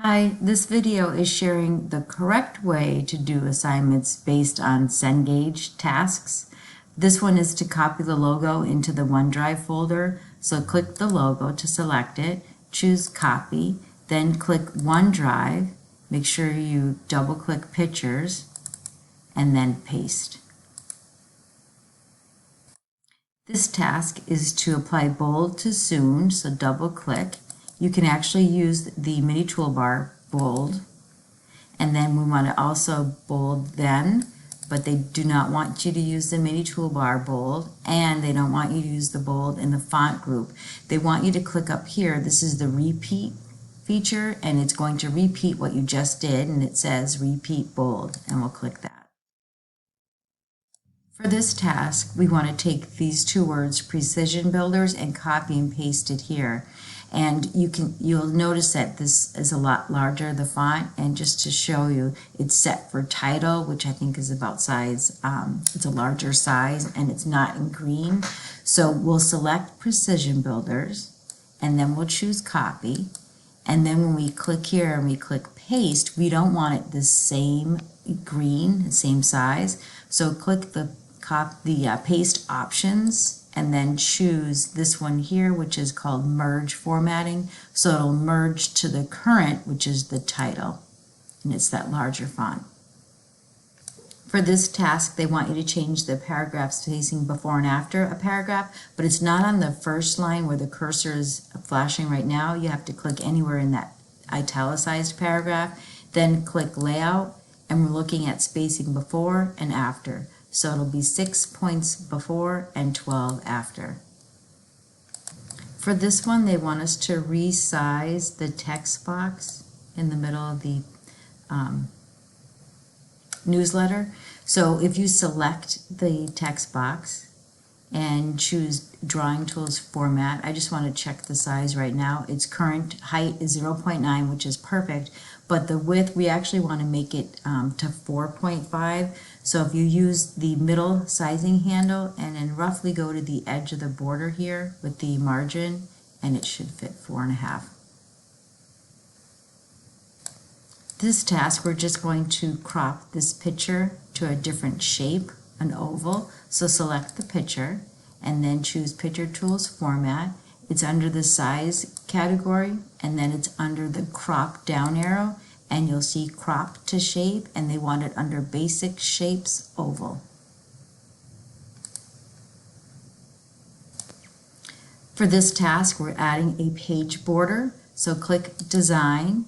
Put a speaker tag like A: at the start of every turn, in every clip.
A: Hi, this video is sharing the correct way to do assignments based on Cengage tasks. This one is to copy the logo into the OneDrive folder. So click the logo to select it, choose copy, then click OneDrive, make sure you double click pictures, and then paste. This task is to apply bold to soon, so double click. You can actually use the mini toolbar bold, and then we want to also bold then, but they do not want you to use the mini toolbar bold, and they don't want you to use the bold in the font group. They want you to click up here. This is the repeat feature, and it's going to repeat what you just did, and it says repeat bold, and we'll click that. For this task, we want to take these two words, precision builders, and copy and paste it here. And you'll notice that this is a lot larger, the font, and just to show you, it's set for title, which I think is about size, it's a larger size, and it's not in green. So we'll select precision builders, and then we'll choose copy. And then when we click here and we click paste, we don't want it the same green, the same size. So click the paste options and then choose this one here, which is called merge formatting. So it'll merge to the current, which is the title, and it's that larger font. For this task, they want you to change the paragraph spacing before and after a paragraph, but it's not on the first line where the cursor is flashing right now. You have to click anywhere in that italicized paragraph, then click layout, and we're looking at spacing before and after. So it'll be 6 points before and 12 after. For this one, they want us to resize the text box in the middle of the newsletter. So if you select the text box and choose drawing tools format, I just want to check the size right now. Its current height is 0.9, which is perfect, but the width, we actually want to make it to 4.5. So if you use the middle sizing handle and then roughly go to the edge of the border here with the margin, and it should fit 4.5. This task, we're just going to crop this picture to a different shape, an oval. So select the picture and then choose Picture Tools Format. It's under the size category, and then it's under the crop down arrow, and you'll see crop to shape, and they want it under basic shapes oval. For this task, we're adding a page border. So click Design,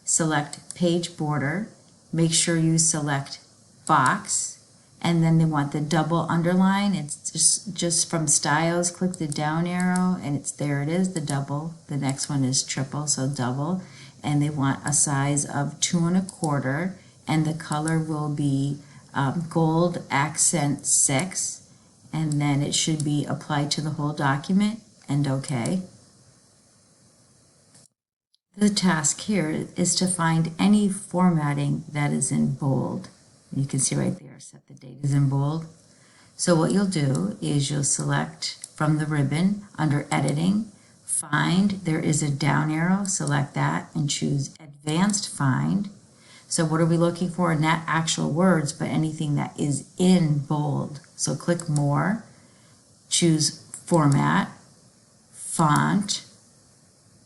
A: select Page Border, make sure you select Box, and then they want the double underline. It's just from Styles, click the down arrow, and there it is, the double. The next one is triple, so double. And they want a size of 2 1/4, and the color will be gold accent 6, and then it should be applied to the whole document, and OK. The task here is to find any formatting that is in bold. You can see right there, set the date is in bold. So what you'll do is you'll select from the ribbon under Editing, Find, there is a down arrow, select that and choose Advanced Find. So what are we looking for? Not actual words, but anything that is in bold. So click More, choose Format, Font,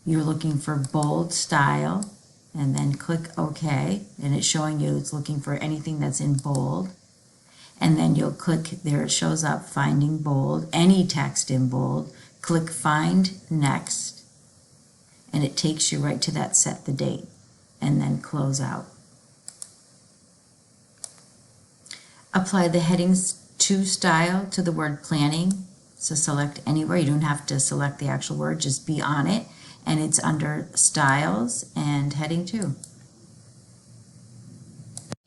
A: you're looking for bold style, and then click OK, and it's showing you it's looking for anything that's in bold. And then you'll click, there it shows up, Finding Bold, any text in bold. Click Find Next, and it takes you right to that Set the Date, and then close out. Apply the headings to style to the word planning. So select anywhere, you don't have to select the actual word, just be on it, and it's under Styles and Heading 2.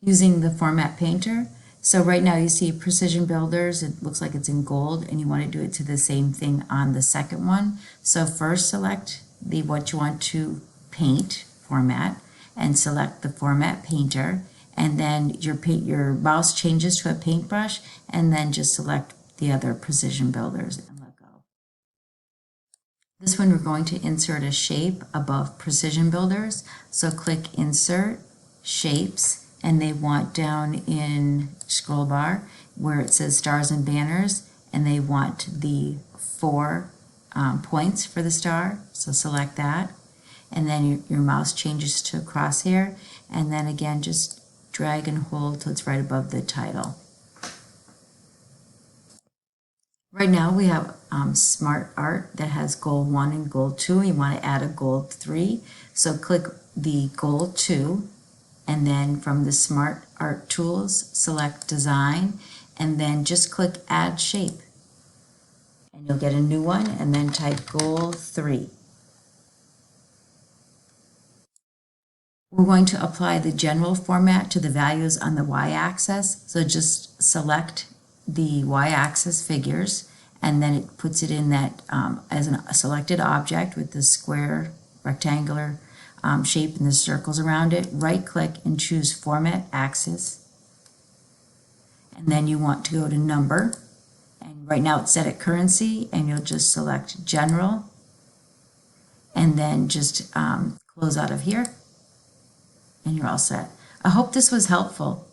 A: Using the Format Painter, so right now you see Precision Builders, it looks like it's in gold, and you want to do it to the same thing on the second one. So first select what you want to paint format, and select the Format Painter, and then your mouse changes to a paintbrush, and then just select the other Precision Builders and let go. This one we're going to insert a shape above Precision Builders. So click Insert, Shapes, and they want down in scroll bar where it says Stars and Banners, and they want the 4 points for the star. So select that, and then your mouse changes to a crosshair, and then again just drag and hold till it's right above the title. Right now we have Smart Art that has Goal 1 and Goal 2. You want to add a Goal 3. So click the Goal 2, and then from the Smart Art tools, select Design, and then just click Add Shape. And you'll get a new one, and then type Goal 3. We're going to apply the general format to the values on the y-axis. So just select the y-axis figures, and then it puts it in that as a selected object with the square rectangular shape and the circles around it. Right click and choose Format Axis, and then you want to go to Number, and right now it's set at currency, and you'll just select General, and then just close out of here, and you're all set. I hope this was helpful.